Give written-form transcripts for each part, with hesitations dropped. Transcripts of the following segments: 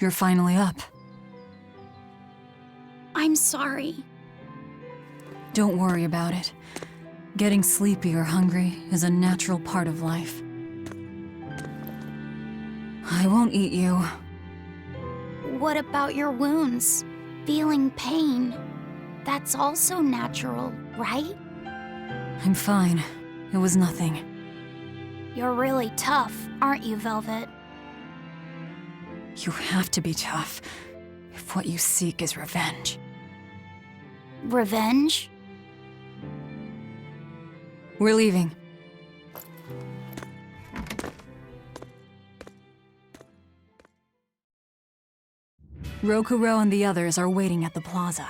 You're finally up. I'm sorry. Don't worry about it. Getting sleepy or hungry is a natural part of life. I won't eat you. What about your wounds? Feeling pain? That's also natural, right? I'm fine. It was nothing. You're really tough, aren't you, Velvet? You have to be tough, if what you seek is revenge. Revenge? We're leaving. Rokuro and the others are waiting at the plaza.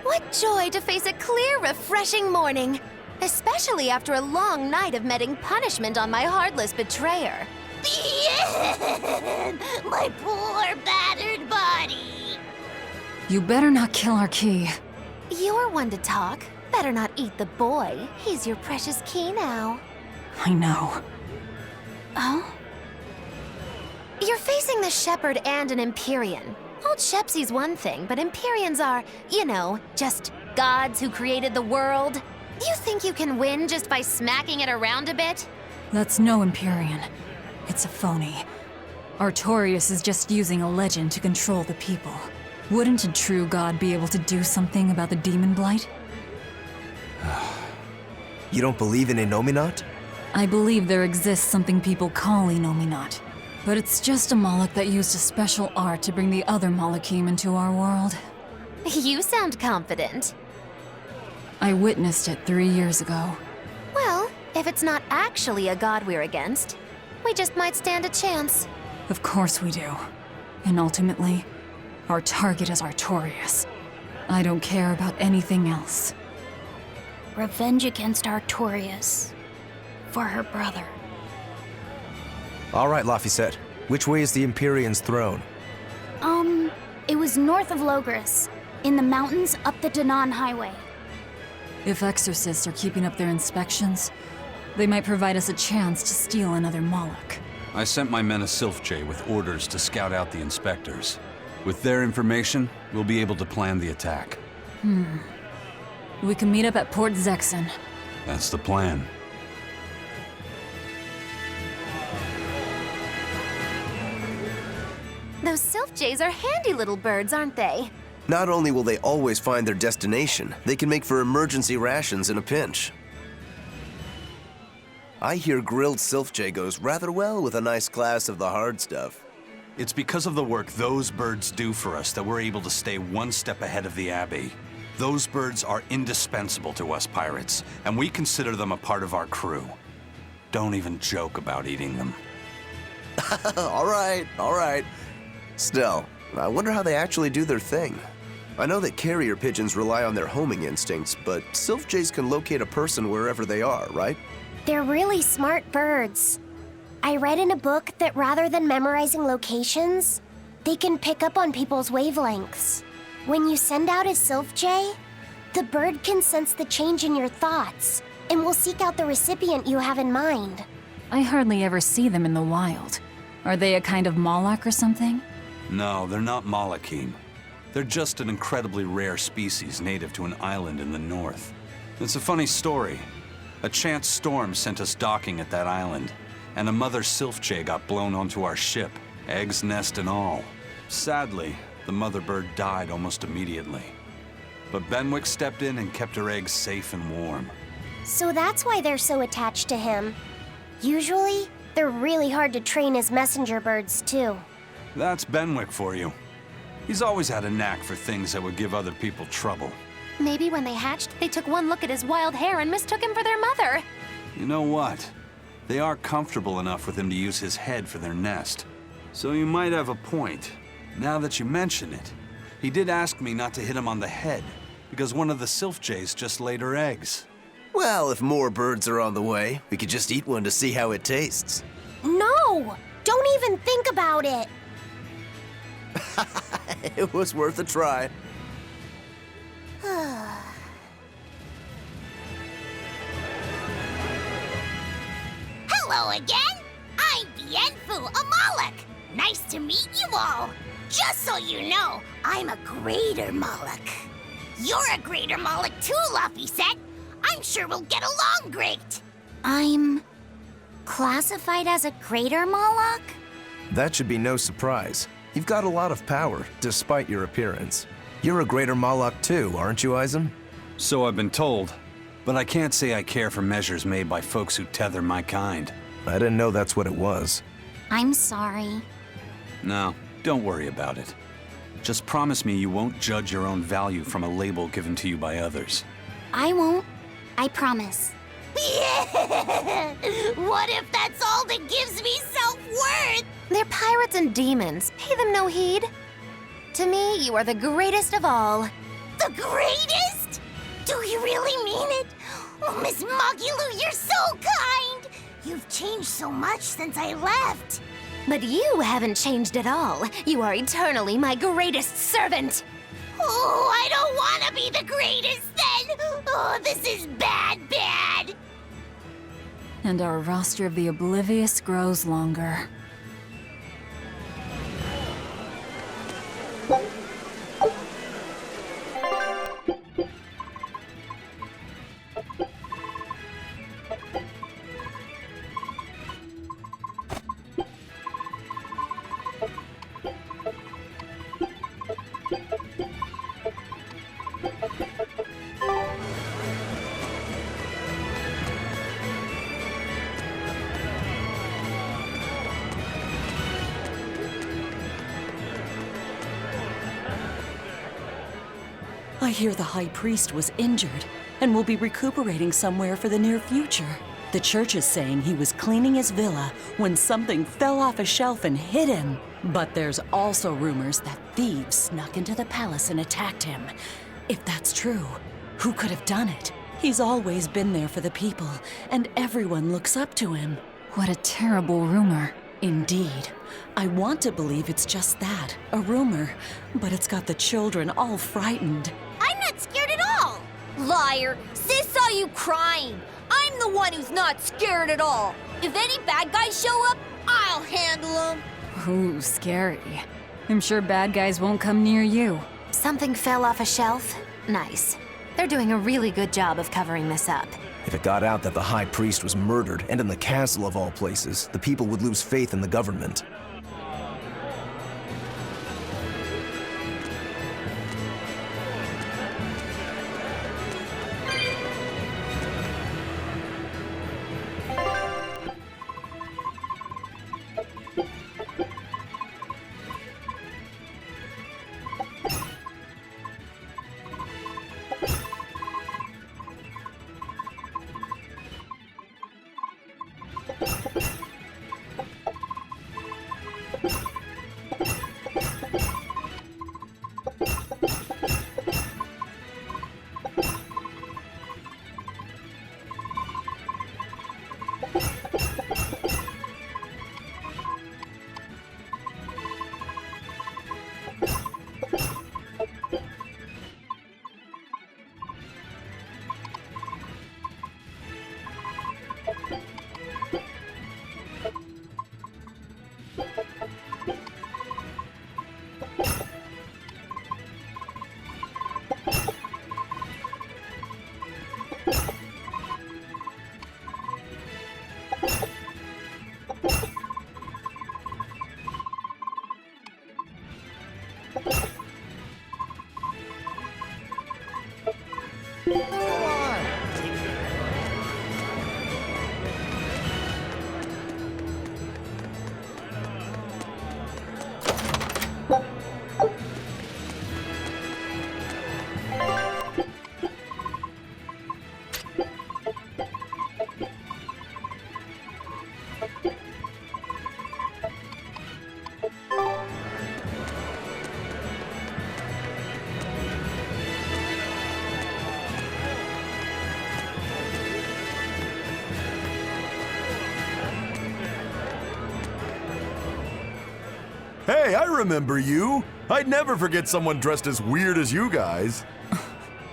What joy to face a clear, refreshing morning! Especially after a long night of meting punishment on my heartless betrayer. My poor, battered body! You better not kill our key. You're one to talk. Better not eat the boy. He's your precious key now. I know. Oh? You're facing the Shepherd and an Empyrean. Old Shepsy's one thing, but Empyreans are, you know, just gods who created the world. You think you can win just by smacking it around a bit? That's no Empyrean. It's a phony. Artorius is just using a legend to control the people. Wouldn't a true god be able to do something about the demon blight? You don't believe in Innominat? I believe there exists something people call Innominat. But it's just a Moloch that used a special art to bring the other Molochim into our world. You sound confident. I witnessed it 3 years ago. Well, if it's not actually a god we're against, we just might stand a chance. Of course we do. And ultimately, our target is Artorius. I don't care about anything else. Revenge against Artorius. For her brother. All right, Laphicet. Which way is the Empyrean's throne? It was north of Loegres, in the mountains up the Danaan Highway. If exorcists are keeping up their inspections, they might provide us a chance to steal another Moloch. I sent my men a Sylph-J with orders to scout out the inspectors. With their information, we'll be able to plan the attack. We can meet up at Port Zekson. That's the plan. Those Sylph-Jays are handy little birds, aren't they? Not only will they always find their destination, they can make for emergency rations in a pinch. I hear grilled Sylph-J goes rather well with a nice glass of the hard stuff. It's because of the work those birds do for us that we're able to stay one step ahead of the Abbey. Those birds are indispensable to us pirates, and we consider them a part of our crew. Don't even joke about eating them. All right. Still, I wonder how they actually do their thing. I know that carrier pigeons rely on their homing instincts, but Sylph-Jays can locate a person wherever they are, right? They're really smart birds. I read in a book that rather than memorizing locations, they can pick up on people's wavelengths. When you send out a Sylph-J, the bird can sense the change in your thoughts and will seek out the recipient you have in mind. I hardly ever see them in the wild. Are they a kind of Moloch or something? No, they're not Molochim. They're just an incredibly rare species native to an island in the north. It's a funny story. A chance storm sent us docking at that island, and a mother Sylph-J got blown onto our ship, eggs, nest, and all. Sadly, the mother bird died almost immediately. But Benwick stepped in and kept her eggs safe and warm. So that's why they're so attached to him. Usually, they're really hard to train as messenger birds, too. That's Benwick for you. He's always had a knack for things that would give other people trouble. Maybe when they hatched, they took one look at his wild hair and mistook him for their mother. You know what? They are comfortable enough with him to use his head for their nest. So you might have a point. Now that you mention it, he did ask me not to hit him on the head, because one of the Sylph-Jays just laid her eggs. Well, if more birds are on the way, we could just eat one to see how it tastes. No! Don't even think about it. It was worth a try. Hello again! I'm Bienfu Amalek. Nice to meet you all. Just so you know, I'm a greater Moloch. You're a greater Moloch too, Laphicet. I'm sure we'll get along great. I'm classified as a greater Moloch? That should be no surprise. You've got a lot of power, despite your appearance. You're a greater Moloch too, aren't you, Eizen? So I've been told, but I can't say I care for measures made by folks who tether my kind. I didn't know that's what it was. I'm sorry. No, don't worry about it. Just promise me you won't judge your own value from a label given to you by others. I won't. I promise. Yeah! What if that's all that gives me self-worth? They're pirates and demons. Pay them no heed. To me, you are the greatest of all. The greatest? Do you really mean it? Oh, Miss Magilou, you're so kind! You've changed so much since I left. But you haven't changed at all. You are eternally my greatest servant. Oh, I don't want to be the greatest then! Oh, this is bad. And our roster of the oblivious grows longer. I hear the High Priest was injured and will be recuperating somewhere for the near future. The church is saying he was cleaning his villa when something fell off a shelf and hit him. But there's also rumors that thieves snuck into the palace and attacked him. If that's true, who could have done it? He's always been there for the people, and everyone looks up to him. What a terrible rumor. Indeed. I want to believe it's just that, a rumor, but it's got the children all frightened. I'm not scared at all. Liar! Sis saw you crying. I'm the one who's not scared at all. If any bad guys show up, I'll handle them. Ooh, scary. I'm sure bad guys won't come near you. Something fell off a shelf? Nice. They're doing a really good job of covering this up. If it got out that the High Priest was murdered, and in the castle of all places, the people would lose faith in the government. Hey, I remember you. I'd never forget someone dressed as weird as you guys.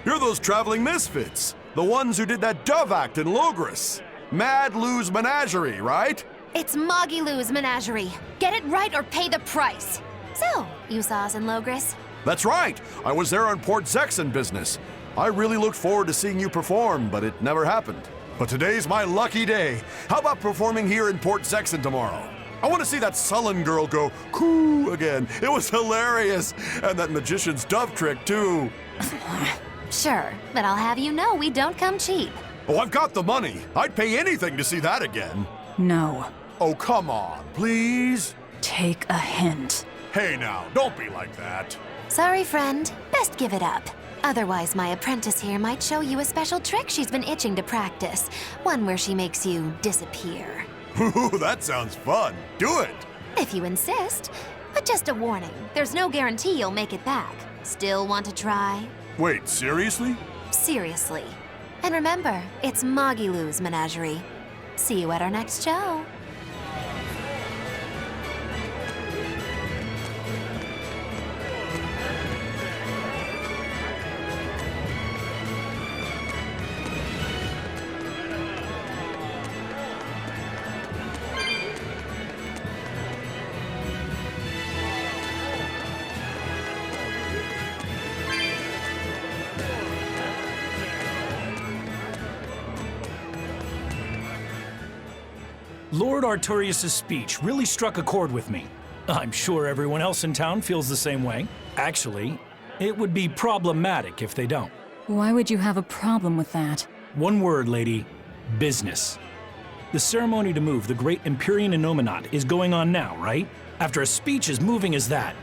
You're those traveling misfits. The ones who did that dove act in Loegres. Mad Lou's Menagerie, right? It's Lou's Menagerie. Get it right or pay the price. So, you saw us in Loegres? That's right. I was there on Port Zekson business. I really looked forward to seeing you perform, but it never happened. But today's my lucky day. How about performing here in Port Zekson tomorrow? I want to see that sullen girl go coo again. It was hilarious. And that magician's dove trick, too. Sure, but I'll have you know we don't come cheap. Oh, I've got the money. I'd pay anything to see that again. No. Oh, come on, please. Take a hint. Hey now, don't be like that. Sorry, friend. Best give it up. Otherwise, my apprentice here might show you a special trick she's been itching to practice. One where she makes you disappear. Ooh, that sounds fun. Do it. If you insist. But just a warning, there's no guarantee you'll make it back. Still want to try? Wait, seriously? Seriously. And remember, it's Lou's Menagerie. See you at our next show. Lord Artorius' speech really struck a chord with me. I'm sure everyone else in town feels the same way. Actually, it would be problematic if they don't. Why would you have a problem with that? One word, lady. Business. The ceremony to move the great Empyrean Innominat is going on now, right? After a speech as moving as that,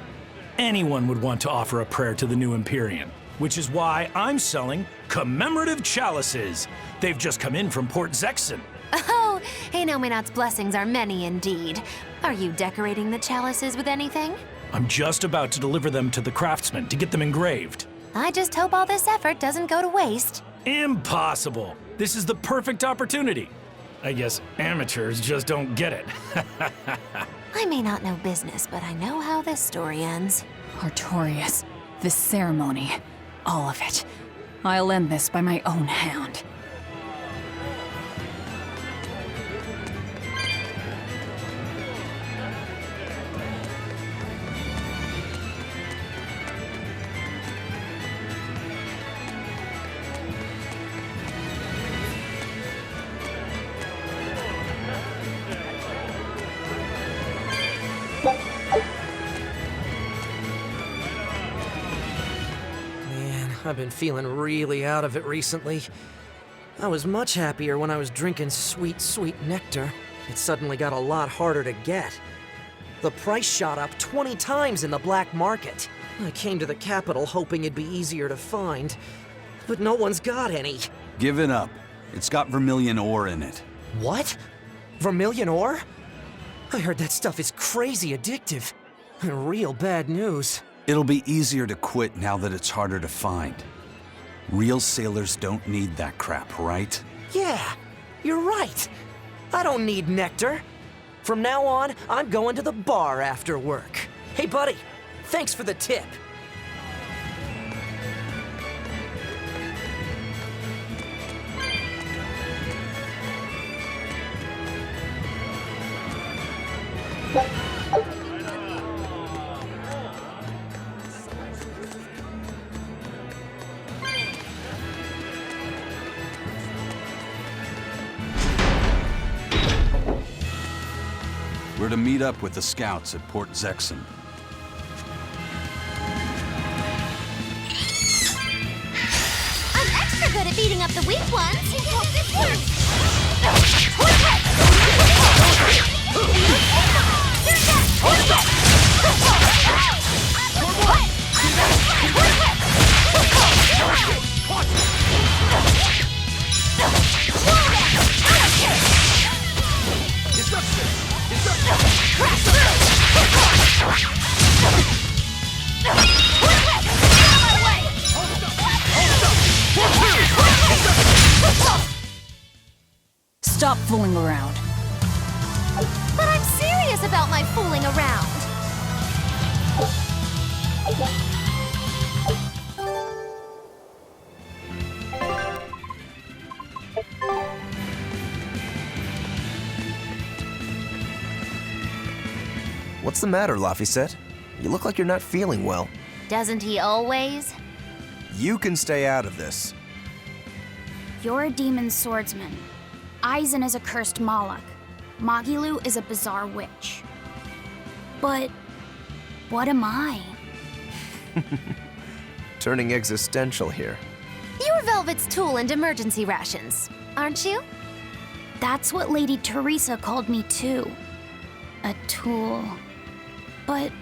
anyone would want to offer a prayer to the new Empyrean. Which is why I'm selling commemorative chalices. They've just come in from Port Zekson. Oh, Innominat's blessings are many indeed. Are you decorating the chalices with anything? I'm just about to deliver them to the craftsman to get them engraved. I just hope all this effort doesn't go to waste. Impossible! This is the perfect opportunity. I guess amateurs just don't get it. I may not know business, but I know how this story ends. Artorius, this ceremony, all of it. I'll end this by my own hand. I've been feeling really out of it recently. I was much happier when I was drinking sweet, sweet nectar. It suddenly got a lot harder to get. The price shot up 20 times in the black market. I came to the capital hoping it'd be easier to find, but no one's got any. Give it up. It's got vermilion ore in it. What? Vermilion ore? I heard that stuff is crazy addictive. Real bad news. It'll be easier to quit now that it's harder to find. Real sailors don't need that crap, right? Yeah, you're right. I don't need nectar. From now on, I'm going to the bar after work. Hey, buddy, thanks for the tip. We're to meet up with the scouts at Port Zekson. I'm extra good at beating up the weak ones. Hope this works. Stop fooling around. But I'm serious about my fooling around. the matter, Laphicet? You look like you're not feeling well. Doesn't he always? You can stay out of this. You're a demon swordsman. Eizen is a cursed Moloch. Magilu is a bizarre witch. But what am I? Turning existential here. You're Velvet's tool and emergency rations, aren't you? That's what Lady Teresa called me too. A tool. But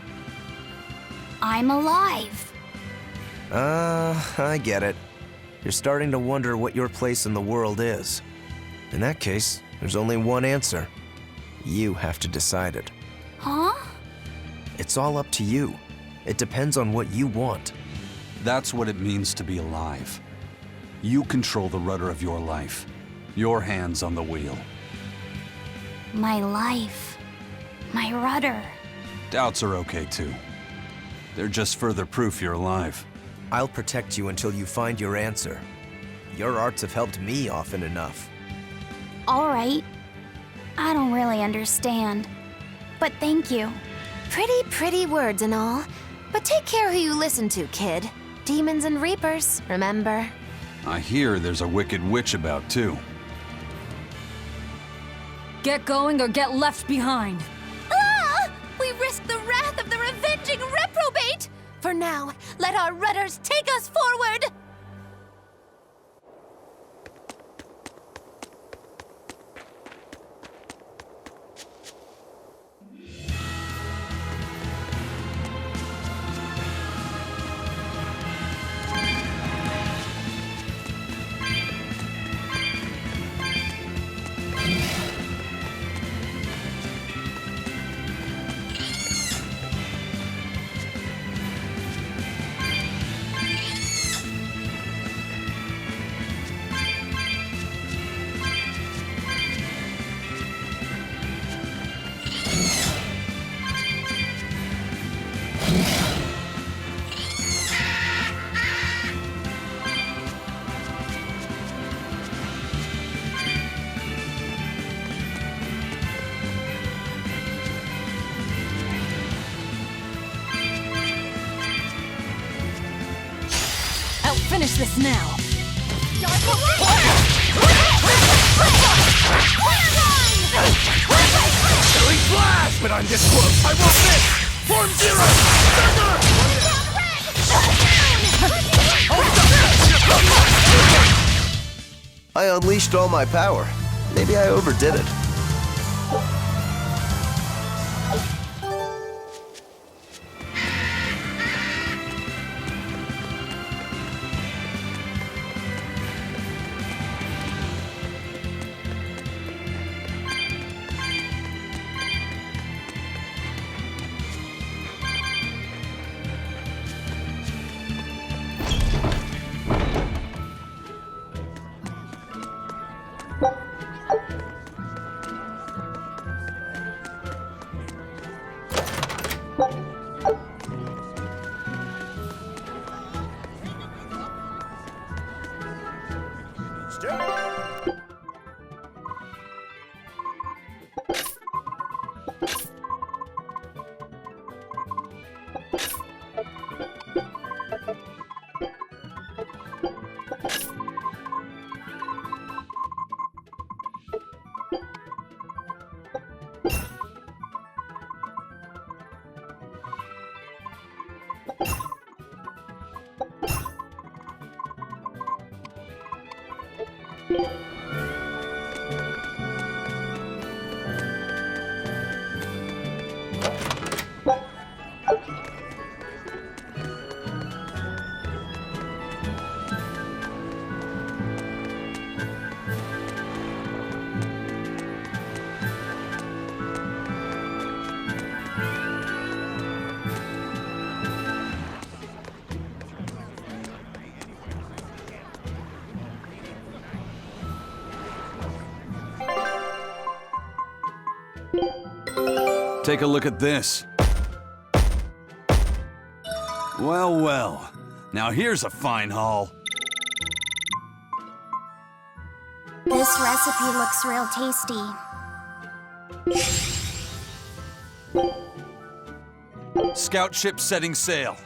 I'm alive. I get it. You're starting to wonder what your place in the world is. In that case, there's only one answer. You have to decide it. Huh? It's all up to you. It depends on what you want. That's what it means to be alive. You control the rudder of your life. Your hands on the wheel. My life. My rudder. Doubts are okay too. They're just further proof you're alive. I'll protect you until you find your answer. Your arts have helped me often enough. All right. I don't really understand. But thank you. Pretty words and all. But take care who you listen to, kid. Demons and reapers, remember? I hear there's a wicked witch about too. Get going or get left behind. Ah! We risk the wrath of the revenging reprobate! For now, let our rudders take us forward! Finish this now. Killing flash! But I'm this close! I won't miss! Form zero! I unleashed all my power. Maybe I overdid it. Take a look at this. Well, well. Now here's a fine haul. This recipe looks real tasty. Scout ship setting sail.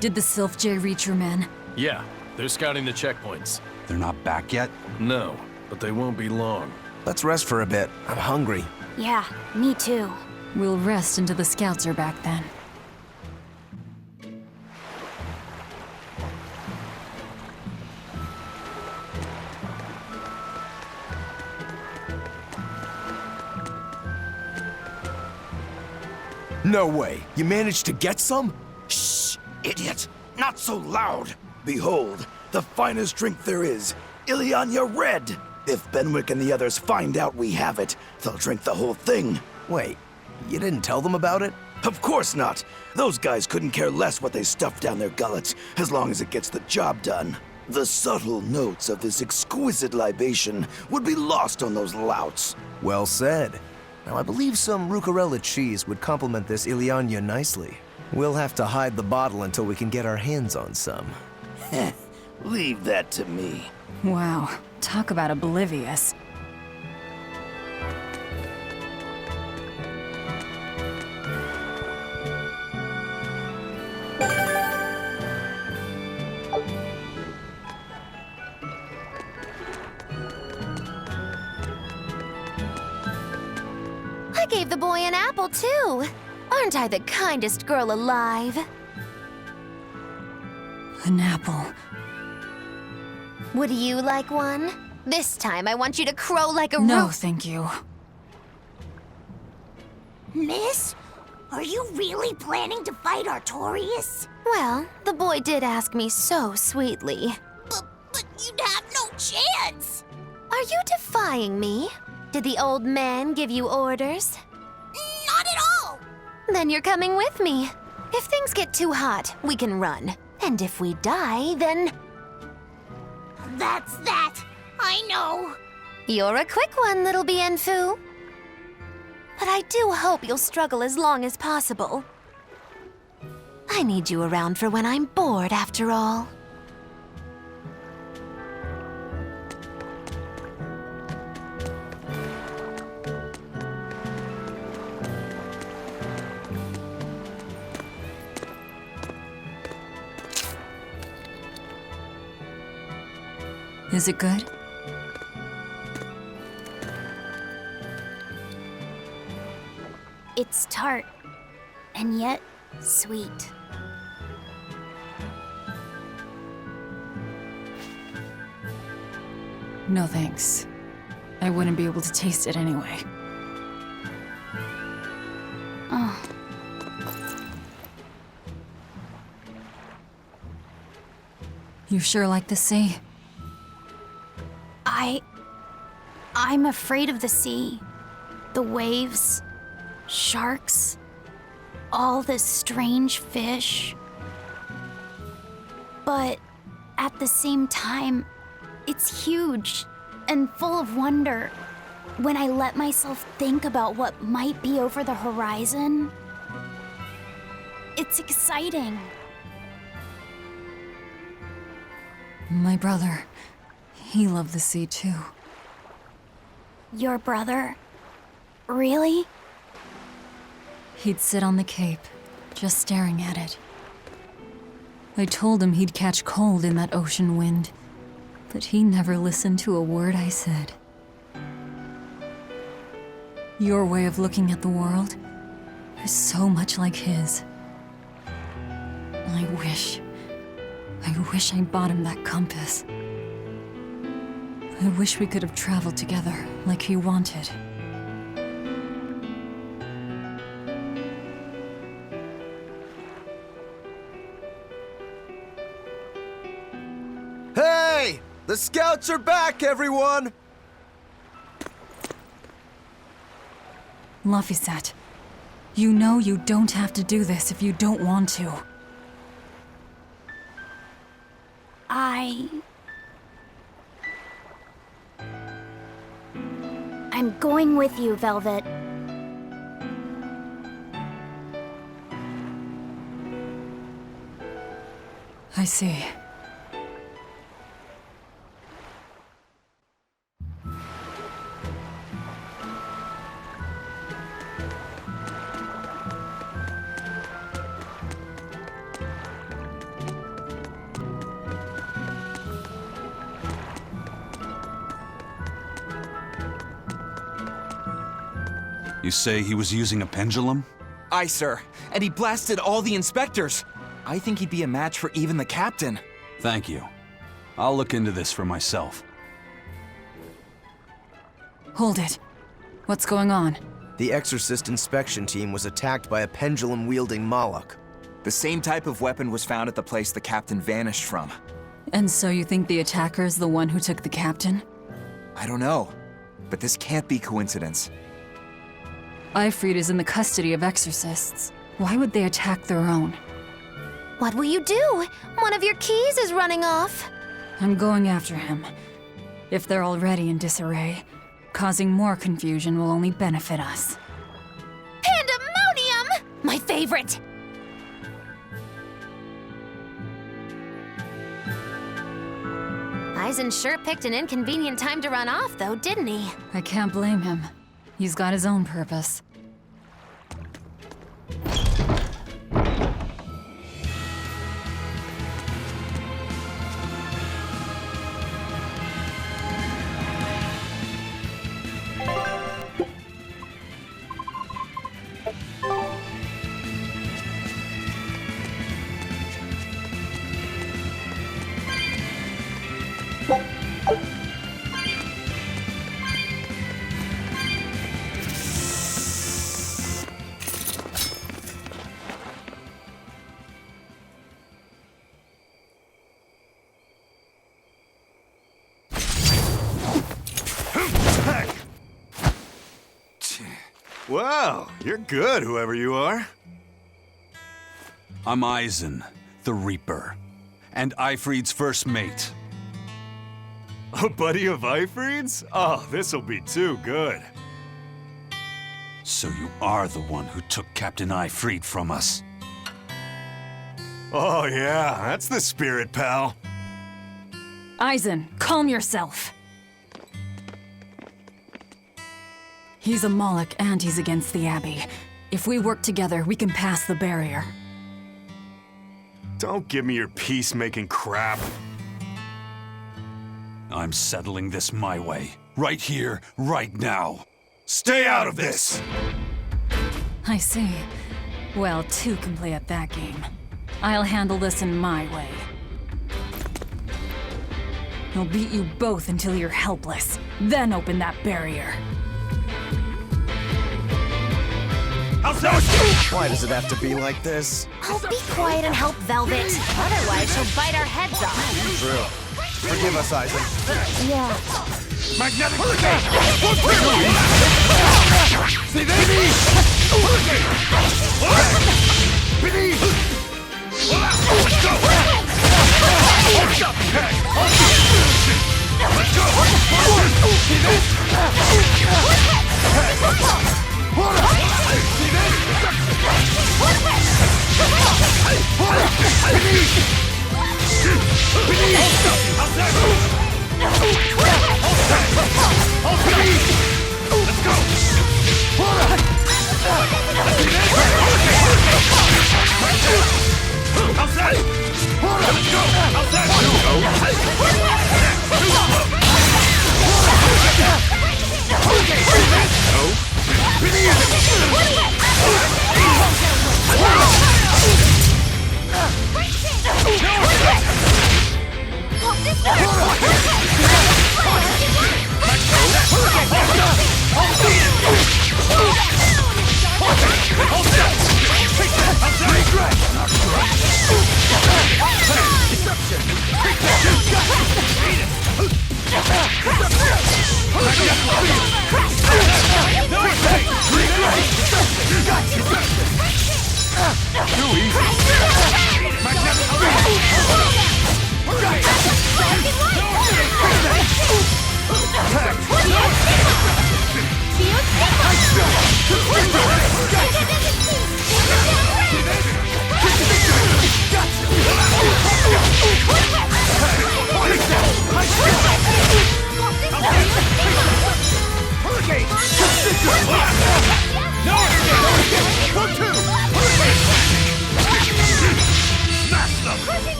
Did the Sylph J reach your men? Yeah, they're scouting the checkpoints. They're not back yet? No, but they won't be long. Let's rest for a bit. I'm hungry. Yeah, me too. We'll rest until the scouts are back then. No way. You managed to get some? Shh, idiot. Not so loud. Behold, the finest drink there is, Ileana Red. If Benwick and the others find out we have it, they'll drink the whole thing. Wait, you didn't tell them about it? Of course not. Those guys couldn't care less what they stuff down their gullets, as long as it gets the job done. The subtle notes of this exquisite libation would be lost on those louts. Well said. Now, I believe some Rucarella cheese would complement this Ileana nicely. We'll have to hide the bottle until we can get our hands on some. Heh, leave that to me. Wow, talk about oblivious. I gave the boy an apple, too. Aren't I the kindest girl alive? An apple. Would you like one? This time I want you to crow like a No, roof. thank you. Miss, are you really planning to fight Artorius? Well, the boy did ask me so sweetly. But you'd have no chance. Are you defying me? Did the old man give you orders? Not at all. Then you're coming with me. If things get too hot, we can run. And if we die, then... That's that. I know. You're a quick one, little Bienfu. But I do hope you'll struggle as long as possible. I need you around for when I'm bored, after all. Is it good? It's tart, and yet sweet. No thanks. I wouldn't be able to taste it anyway. Oh. You sure like the sea? I'm afraid of the sea. The waves, sharks, all this strange fish. But at the same time, it's huge and full of wonder. When I let myself think about what might be over the horizon, it's exciting. My brother, he loved the sea too. Your brother? Really? He'd sit on the cape, just staring at it. I told him he'd catch cold in that ocean wind, but he never listened to a word I said. Your way of looking at the world is so much like his. I wish I bought him that compass. I wish we could have traveled together like he wanted. Hey! The scouts are back, everyone! Laphicet, you know you don't have to do this if you don't want to. I I'm going with you, Velvet. I see. You say he was using a pendulum? Aye, sir. And he blasted all the inspectors. I think he'd be a match for even the captain. Thank you. I'll look into this for myself. Hold it. What's going on? The Exorcist inspection team was attacked by a pendulum-wielding Moloch. The same type of weapon was found at the place the captain vanished from. And so you think the attacker's the one who took the captain? I don't know, but this can't be coincidence. Eyfried is in the custody of exorcists. Why would they attack their own? What will you do? One of your keys is running off. I'm going after him. If they're already in disarray, causing more confusion will only benefit us. Pandemonium! My favorite! Eizen sure picked an inconvenient time to run off, though, didn't he? I can't blame him. He's got his own purpose. Wow, you're good, whoever you are. I'm Eizen, the Reaper, and Eyfried's first mate. A buddy of Eyfried's? Oh, this'll be too good. So you are the one who took Captain Eyfried from us. Oh yeah, that's the spirit, pal. Eizen, calm yourself. He's a Moloch and he's against the Abbey. If we work together, we can pass the barrier. Don't give me your peacemaking crap. I'm settling this my way. Right here, right now. Stay out of this! I see. Well, two can play at that game. I'll handle this in my way. I'll beat you both until you're helpless, then open that barrier. Why does it have to be like this? I'll be quiet and help Velvet. Otherwise, she'll bite our heads off. True. Forgive us, Eizen. Yeah. Magnetic Let's go!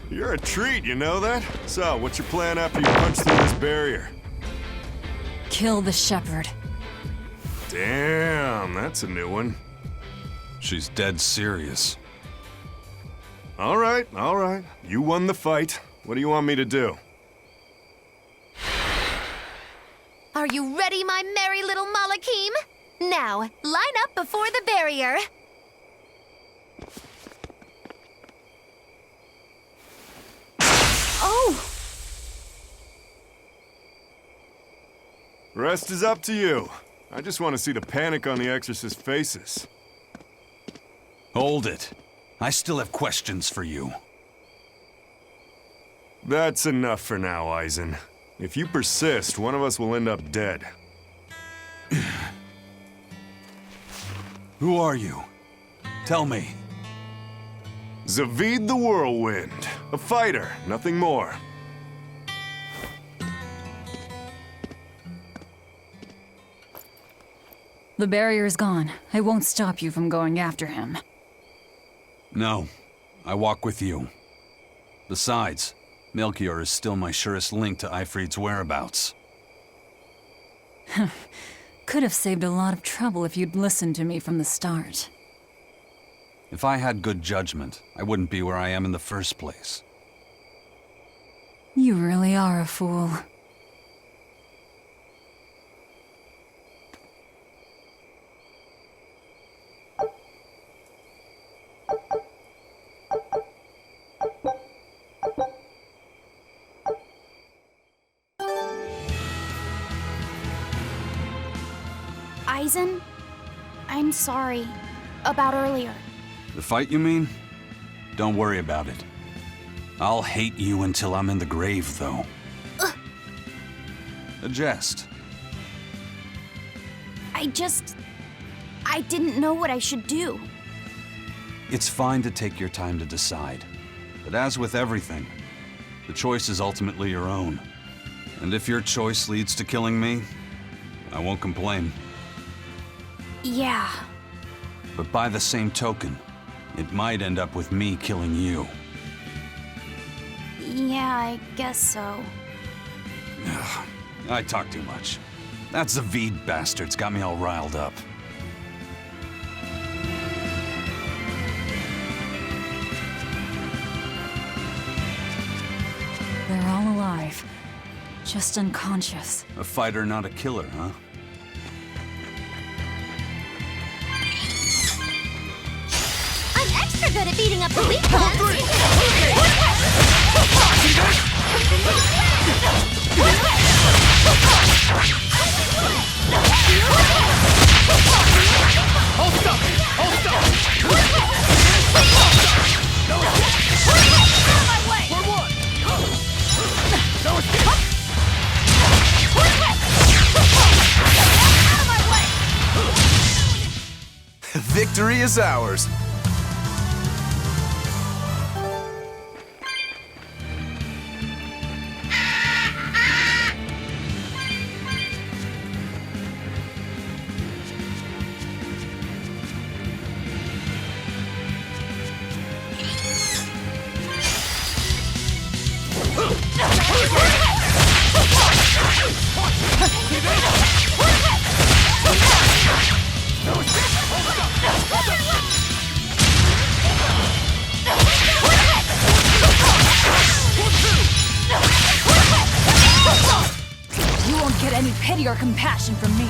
You're a treat, you know that? So, what's your plan after you punch through this barrier? Kill the shepherd. Damn, that's a new one. She's dead serious. All right. You won the fight. What do you want me to do? Are you ready, my merry little Malakim? Now, line up before the barrier. Oh! Rest is up to you. I just want to see the panic on the Exorcist's faces. Hold it. I still have questions for you. That's enough for now, Eizen. If you persist, one of us will end up dead. Who are you? Tell me. Zaveid the Whirlwind. A fighter, nothing more. The barrier's gone. I won't stop you from going after him. No. I walk with you. Besides, Melchior is still my surest link to Eifried's whereabouts. Could have saved a lot of trouble if you'd listened to me from the start. If I had good judgment, I wouldn't be where I am in the first place. You really are a fool. Eizen, I'm sorry about earlier. The fight, you mean? Don't worry about it. I'll hate you until I'm in the grave, though. A jest. I didn't know what I should do. It's fine to take your time to decide. But as with everything, the choice is ultimately your own. And if your choice leads to killing me, I won't complain. Yeah. But by the same token, it might end up with me killing you. Yeah, I guess so. I talk too much. That Zaveid bastard's got me all riled up. They're all alive. Just unconscious. A fighter, not a killer, huh? I'm extra good at beating up the weak ones. Victory is ours. You won't get any pity or compassion from me.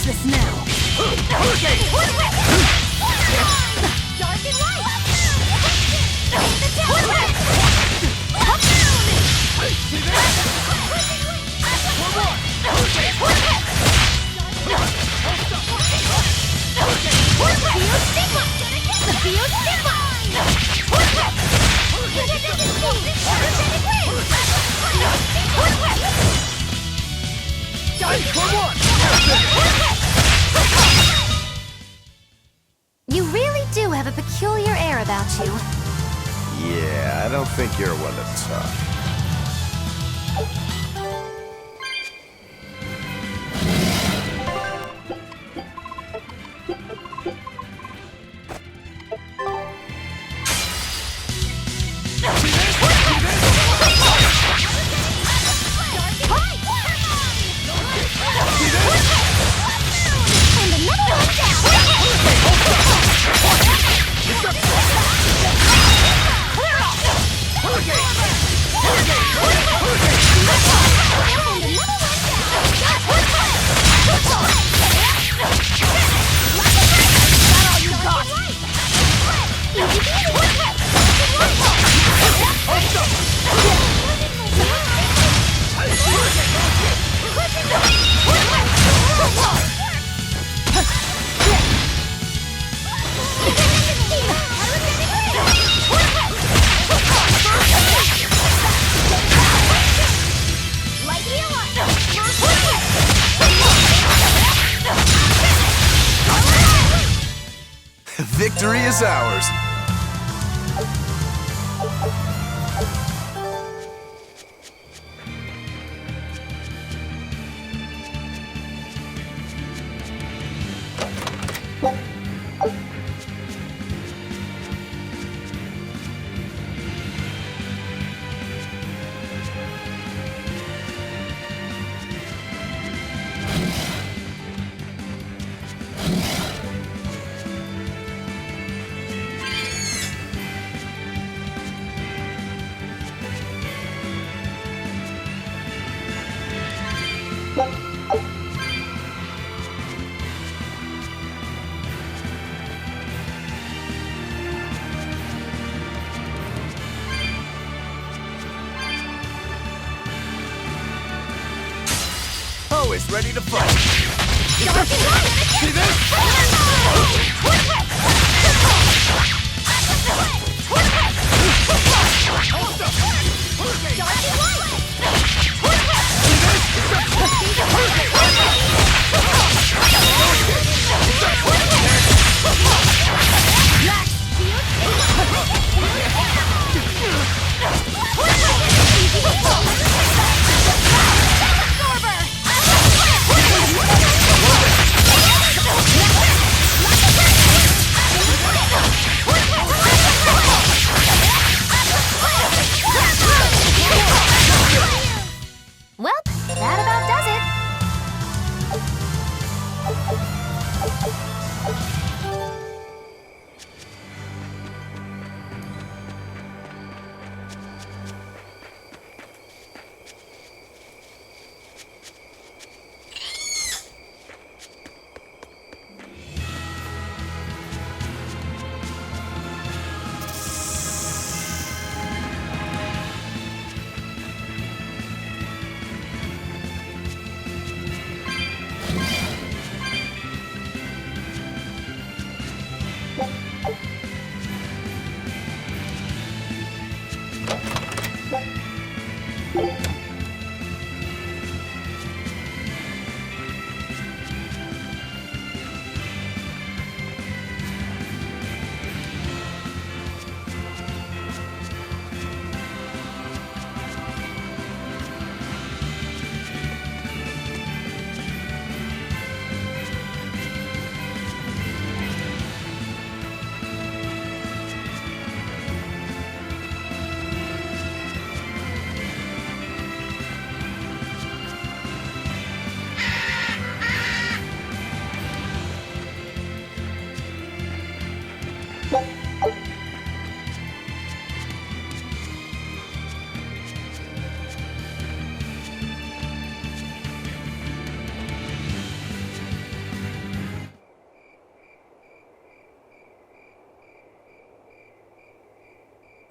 finish this now! Dark and light! You really do have a peculiar air about you. Yeah, I don't think you're one to talk. Victory is ours. Always ready to fight. See Well, that about does it.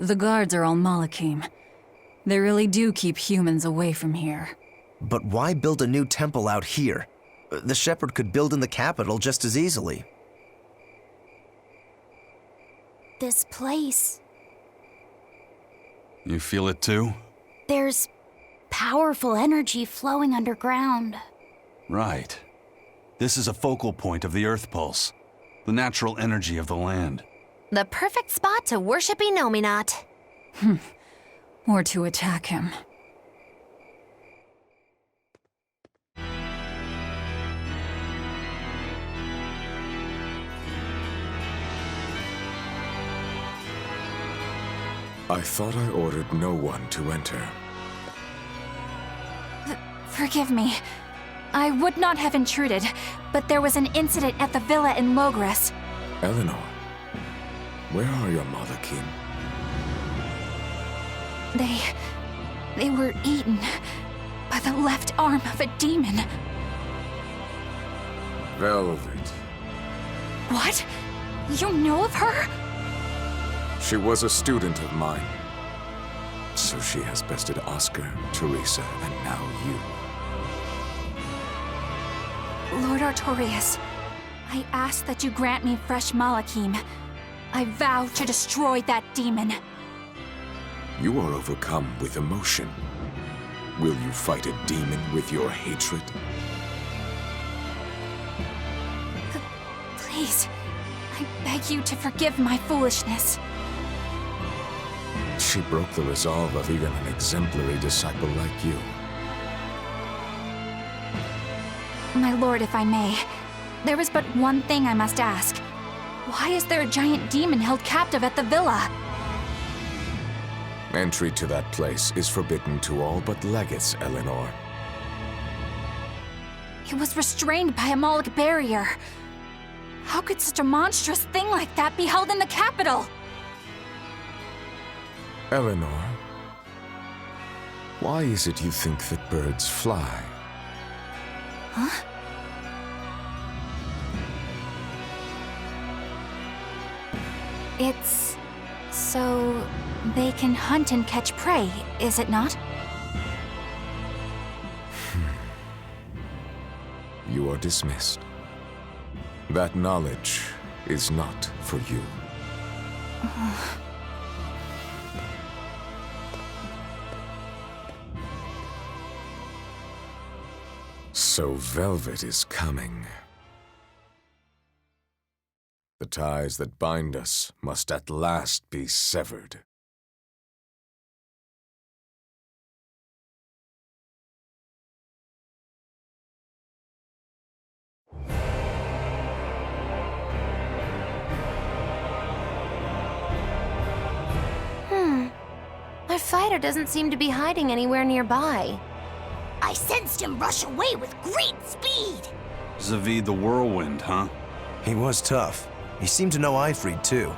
The guards are all Malakim. They really do keep humans away from here. But why build a new temple out here? The shepherd could build in the capital just as easily. This place, You feel it too? there's powerful energy flowing underground. Right. This is a focal point of the Earth Pulse, the natural energy of the land. The perfect spot to worship Inominat. Or to attack him. I thought I ordered no one to enter. Forgive me. I would not have intruded, but there was an incident at the villa in Loegres. Eleanor, where are your Malakim? They were eaten by the left arm of a demon. Velvet. What? You know of her? She was a student of mine. So she has bested Oscar, Teresa, and now you. Lord Artorius, I ask that you grant me fresh Malakim. I vow to destroy that demon. You are overcome with emotion. Will you fight a demon with your hatred? Please, I beg you to forgive my foolishness. She broke the resolve of even an exemplary disciple like you. My lord, if I may, there is but one thing I must ask. Why is there a giant demon held captive at the villa? Entry to that place is forbidden to all but legates, Eleanor. It was restrained by a Moloch barrier. How could such a monstrous thing like that be held in the capital? Eleanor, why is it you think that birds fly? Huh? It's so they can hunt and catch prey, is it not? You are dismissed. That knowledge is not for you. So Velvet is coming. The ties that bind us must at last be severed. Our fighter doesn't seem to be hiding anywhere nearby. I sensed him rush away with great speed. Zaveid the Whirlwind, huh? He was tough. He seemed to know Eifried, too.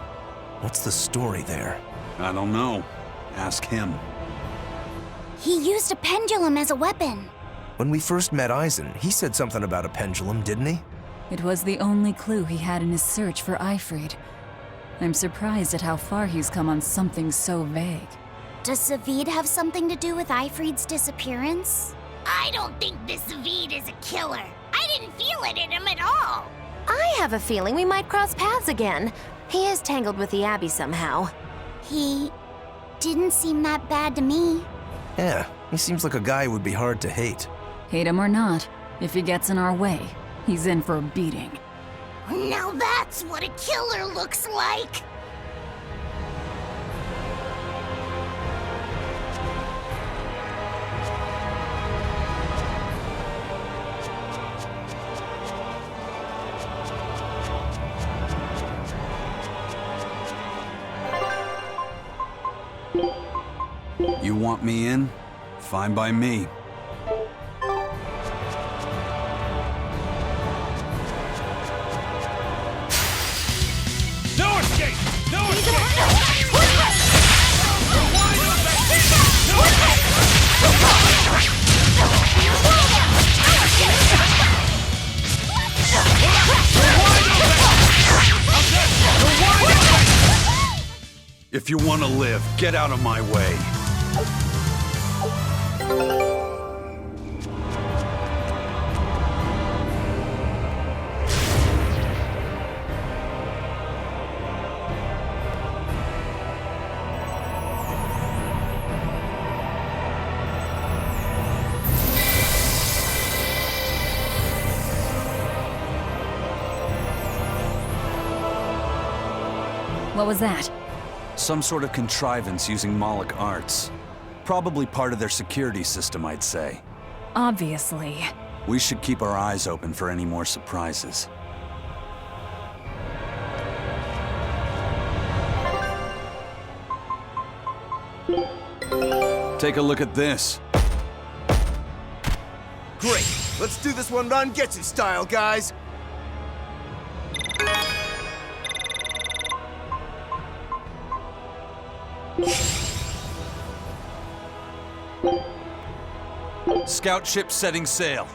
What's the story there? I don't know. Ask him. He used a pendulum as a weapon. When we first met Eizen, he said something about a pendulum, didn't he? It was the only clue he had in his search for Eifried. I'm surprised at how far he's come on something so vague. Does Zaveid have something to do with Eifried's disappearance? I don't think this Zaveid is a killer. I didn't feel it in him at all. I have a feeling we might cross paths again. He is tangled with the Abbey somehow. He didn't seem that bad to me. Yeah, he seems like a guy who would be hard to hate. Hate him or not, if he gets in our way, he's in for a beating. Now that's what a killer looks like. You want me in? Fine by me. No escape! No escape! If If you want to live, get out of my way. What was that? Some sort of contrivance using Moloch arts. Probably part of their security system, I'd say. Obviously. We should keep our eyes open for any more surprises. Take a look at this. Great! Let's do this one Rangetsu style, guys! Scout ship setting sail.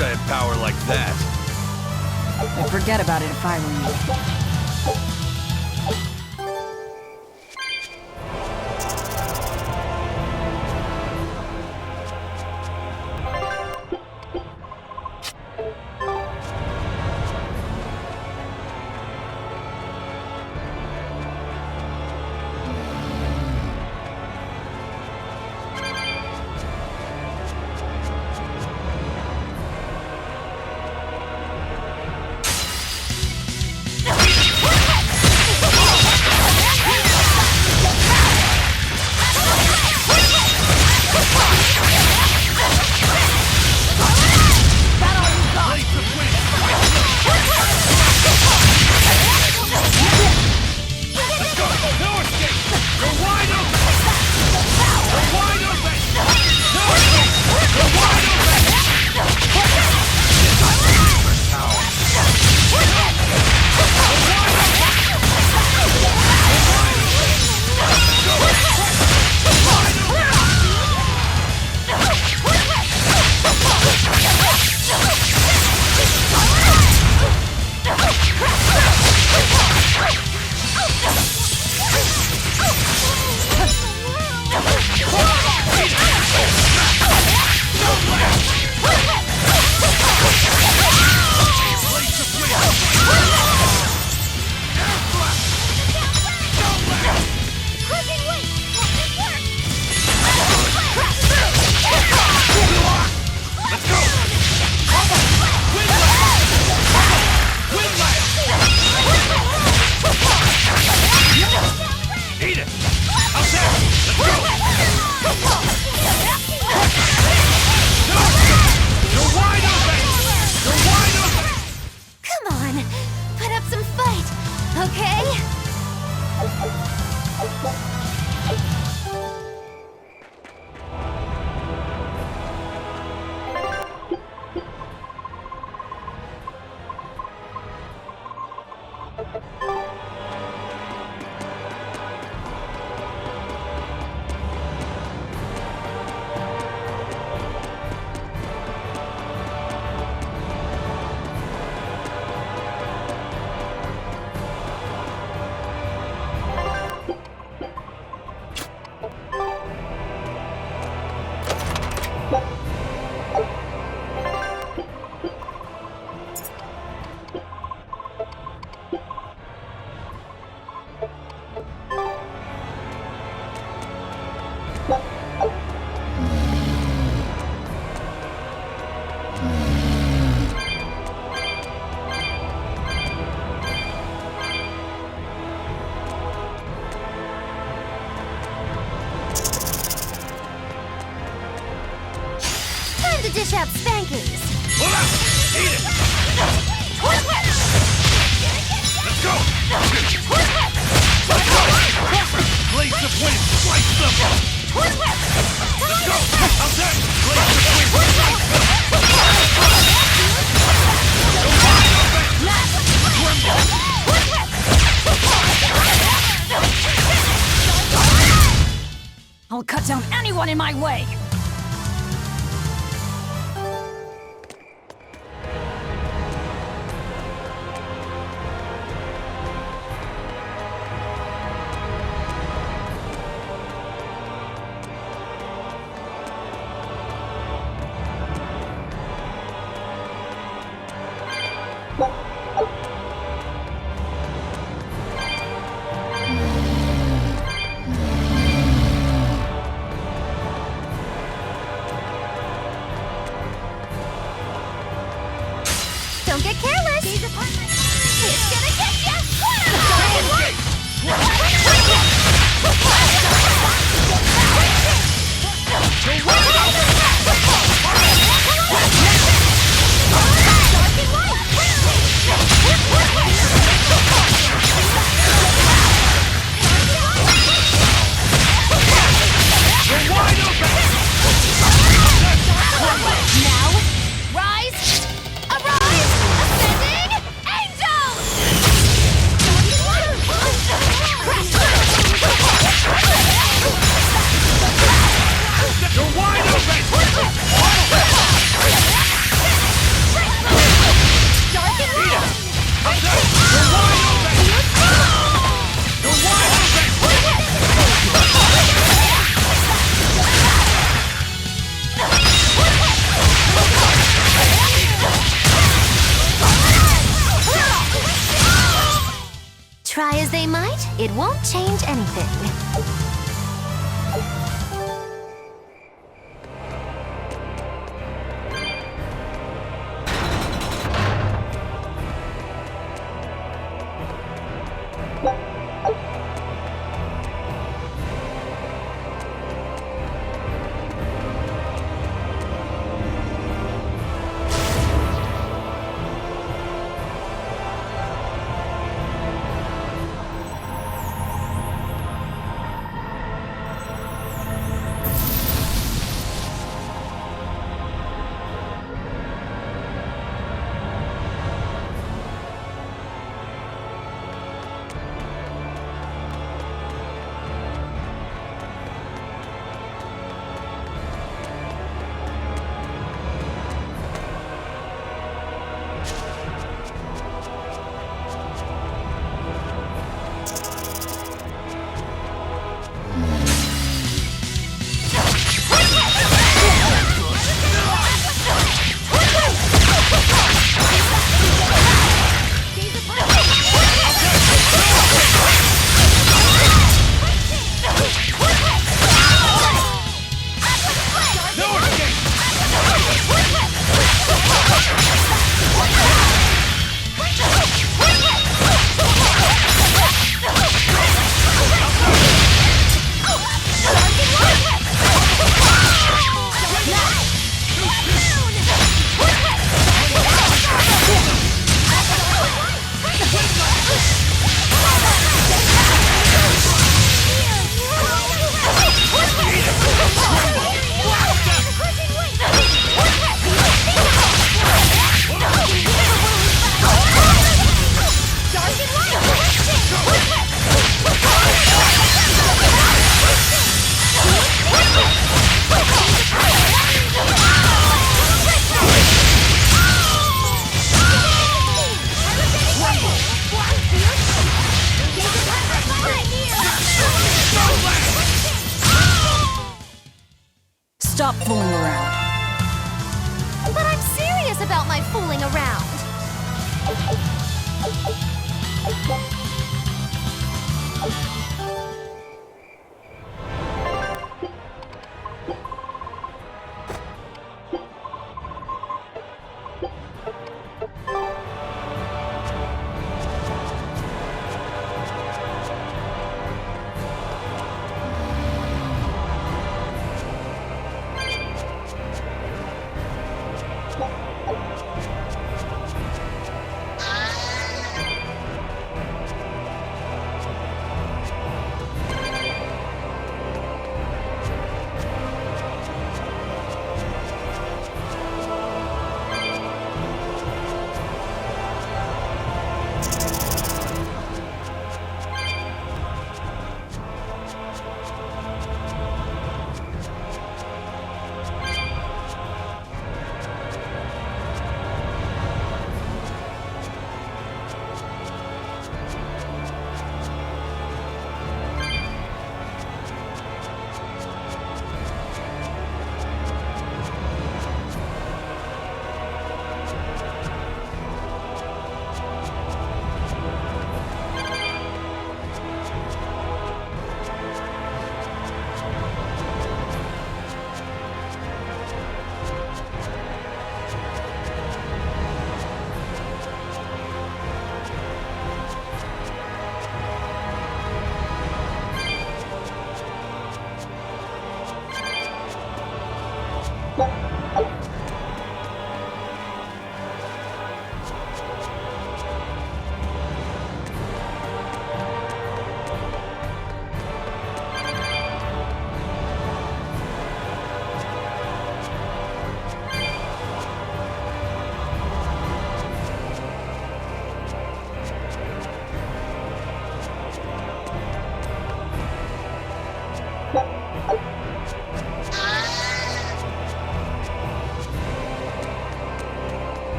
I had power like that. I'd forget about it if I were you. out spankings. Let's go! Blades of wind, slice them! Let's go! How's that? Blades of wind, slice them! I'll cut down anyone in my way! Don't get careless. It's gonna get you. Now, rise, arise, ascending, angels! You're wide open! Dark and light! You're wide open! You're wide open! Try as they might, it won't change anything. Stop fooling around. But I'm serious about my fooling around.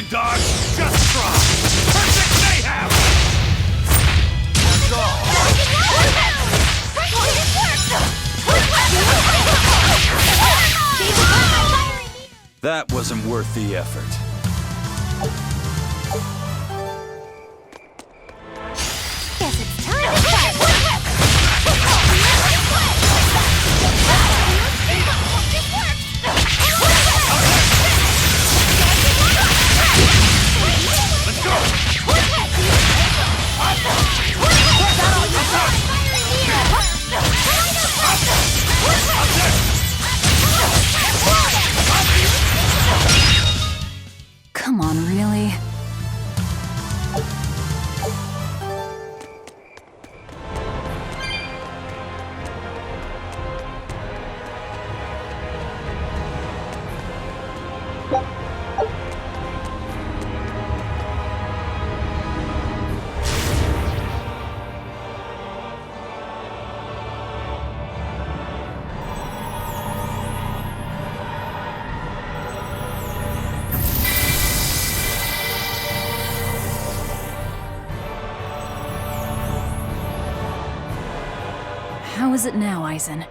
can dodge, just try! Perfect mayhem! That's all! That wasn't worth the effort. Guess it's time to fight. Let's go! Come on, really? How is it now, Eizen?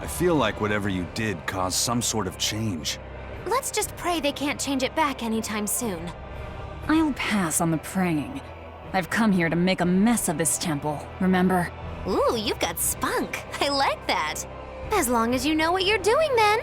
I feel like whatever you did caused some sort of change. Let's just pray they can't change it back anytime soon. I'll pass on the praying. I've come here to make a mess of this temple, remember? Ooh, you've got spunk. I like that. As long as you know what you're doing, then.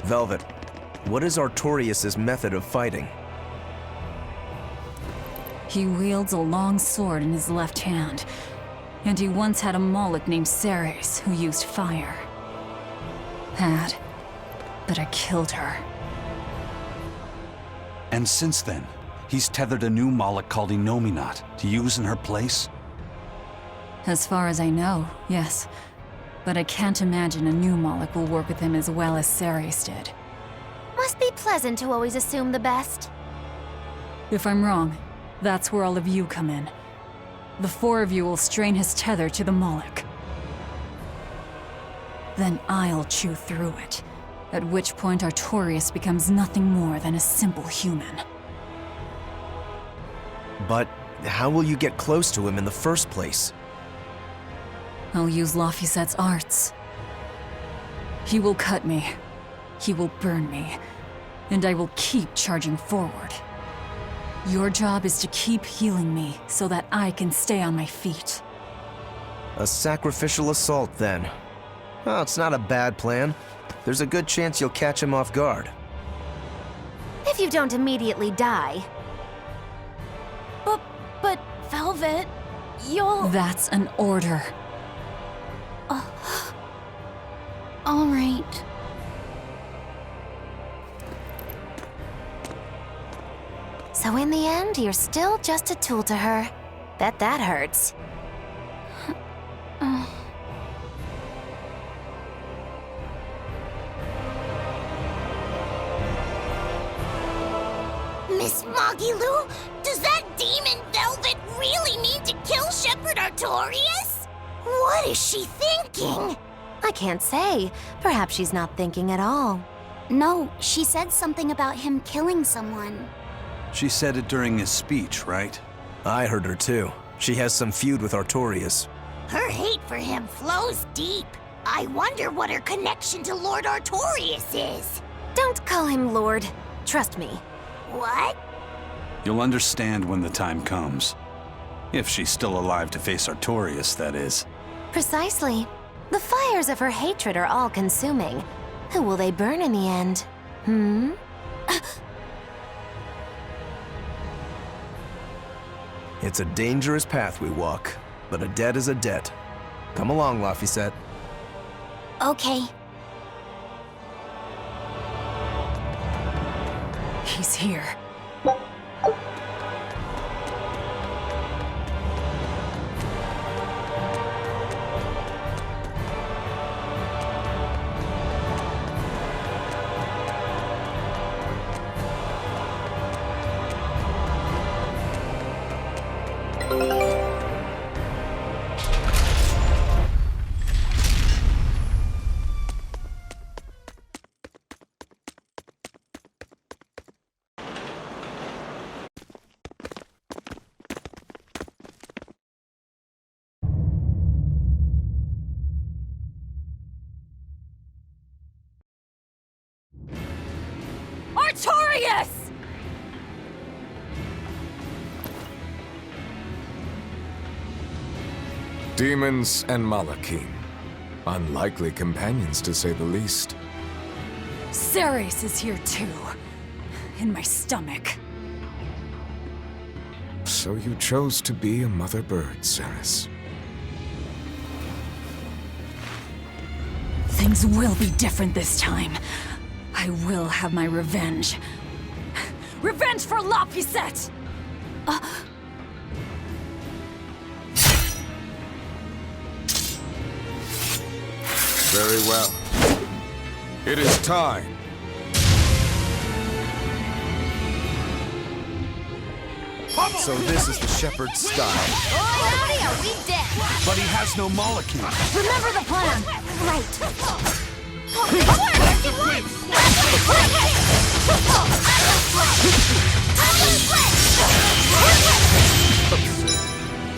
Velvet, what is Artorius' method of fighting? He wields a long sword in his left hand, and he once had a Moloch named Ceres who used fire. Had. but I killed her. And since then, he's tethered a new Moloch called Innominat to use in her place? As far as I know, yes. But I can't imagine a new Moloch will work with him as well as Ceres did. Must be pleasant to always assume the best. If I'm wrong, that's where all of you come in. The four of you will strain his tether to the Moloch. Then I'll chew through it, at which point Artorius becomes nothing more than a simple human. But how will you get close to him in the first place? I'll use Laphicet's arts. He will cut me, he will burn me, and I will keep charging forward. Your job is to keep healing me so that I can stay on my feet. A sacrificial assault, then. Oh, it's not a bad plan. There's a good chance you'll catch him off guard. If you don't immediately die. But Velvet, you'll... That's an order. All right. So in the end, you're still just a tool to her. Bet that hurts. Miss Magilu, does that demon Velvet really mean to kill Shepherd Artorius? What is she thinking? I can't say. Perhaps she's not thinking at all. No, she said something about him killing someone. She said it during his speech, right? I heard her too. She has some feud with Artorius. Her hate for him flows deep. I wonder what her connection to Lord Artorius is. Don't call him Lord. Trust me. What? You'll understand when the time comes. If she's still alive to face Artorius, that is. Precisely. The fires of her hatred are all-consuming. Who will they burn in the end? It's a dangerous path we walk, but a debt is a debt. Come along, Laphicet. Okay. He's here. Artorius! Demons and Malachim. Unlikely companions, to say the least. Ceres is here too. In my stomach. So you chose to be a mother bird, Ceres. Things will be different this time. I will have my revenge. Revenge for Laphicet! Very well. It is time. So this is the shepherd's style. Howdy, are we dead? But he has no molecule. Remember the plan. Right.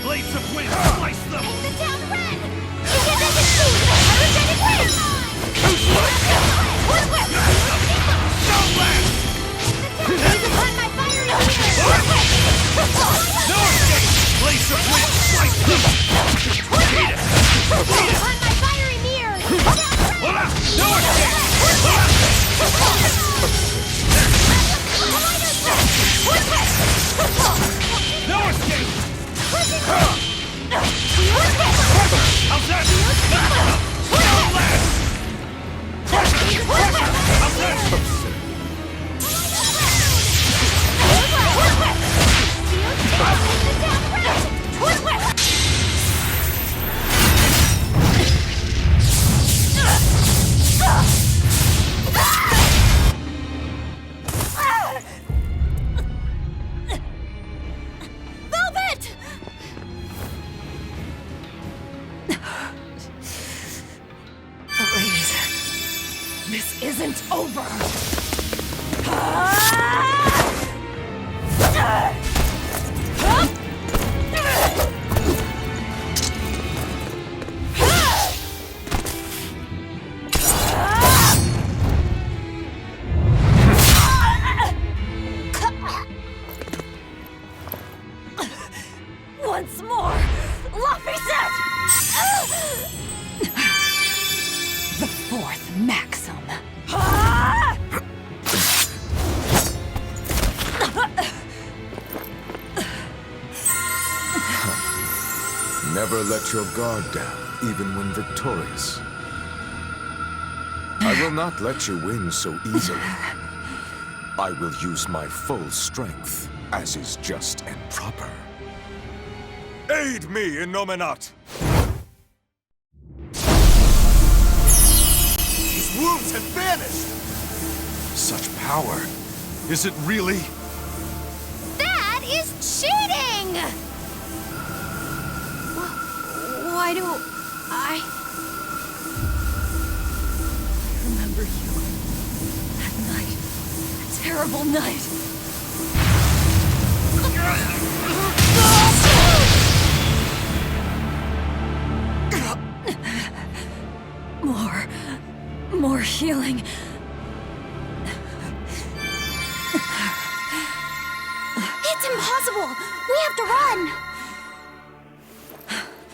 Blades of wind, slice them! Paint the town red! You can make it see! Energetic wind! Blaze upon my fiery mirror! No escape! Blades of wind, slice them! Beat it! Blaze upon my fiery mirror! No escape! No escape! How's that? This isn't over. Once more! Luffy set! The fourth maxim. Never let your guard down, even when victorious. I will not let you win so easily. I will use my full strength, as is just and proper. Aid me, Innominat! His wounds have vanished! Such power. Is it really? That is cheating! Why do I remember you? That night. That terrible night. More healing. It's impossible! We have to run!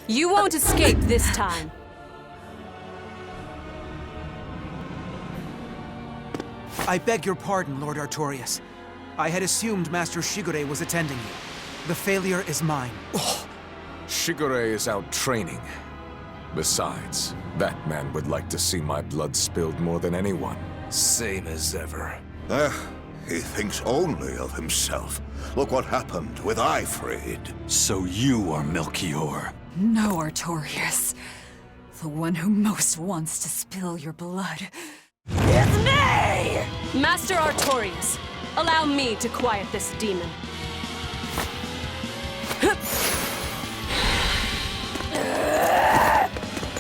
You won't escape this time. I beg your pardon, Lord Artorius. I had assumed Master Shigure was attending you. The failure is mine. Shigure is out training. Besides, that man would like to see my blood spilled more than anyone. Same as ever. He thinks only of himself. Look what happened with Eifried. So you are Melchior. No, Artorius. The one who most wants to spill your blood. It's me! Master Artorius, allow me to quiet this demon.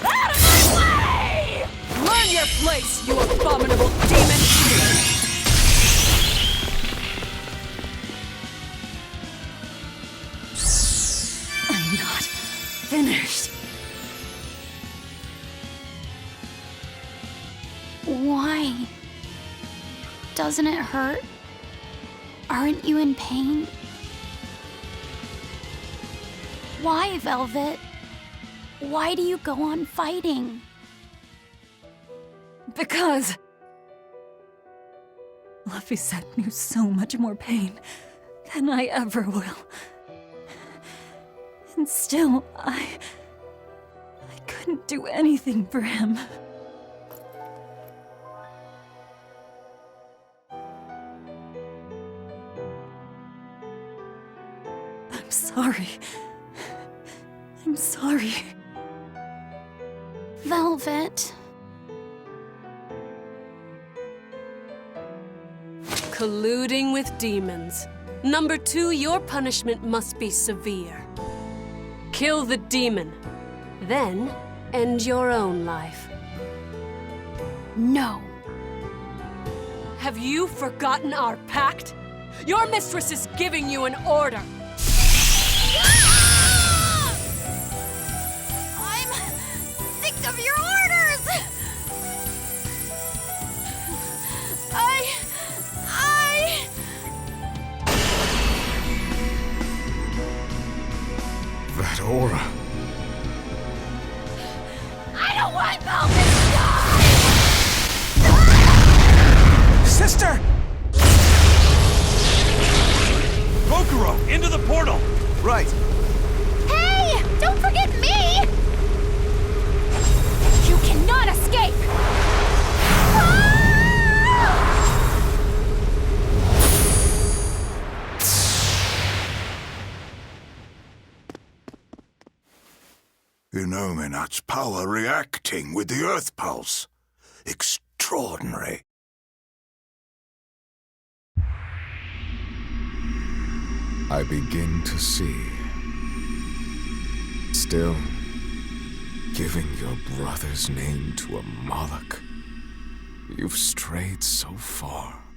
Out of my way! Learn your place, you abominable demon! I'm not finished. Why? Doesn't it hurt? Aren't you in pain? Why, Velvet? Why do you go on fighting? Because Laphicet knew so much more pain than I ever will. And still, I couldn't do anything for him. I'm sorry. I'm sorry. Velvet. Colluding with demons. Number 2, your punishment must be severe. Kill the demon, then end your own life. No. Have you forgotten our pact? Your mistress is giving you an order. I'm sick of your orders! That aura. I don't want Velvet to die! Sister! Gokuro, into the portal! Right. Hey! Don't forget me! You cannot escape! Innominat's power reacting with the Earth Pulse. Extraordinary. I begin to see. Still, giving your brother's name to a Moloch. You've strayed so far.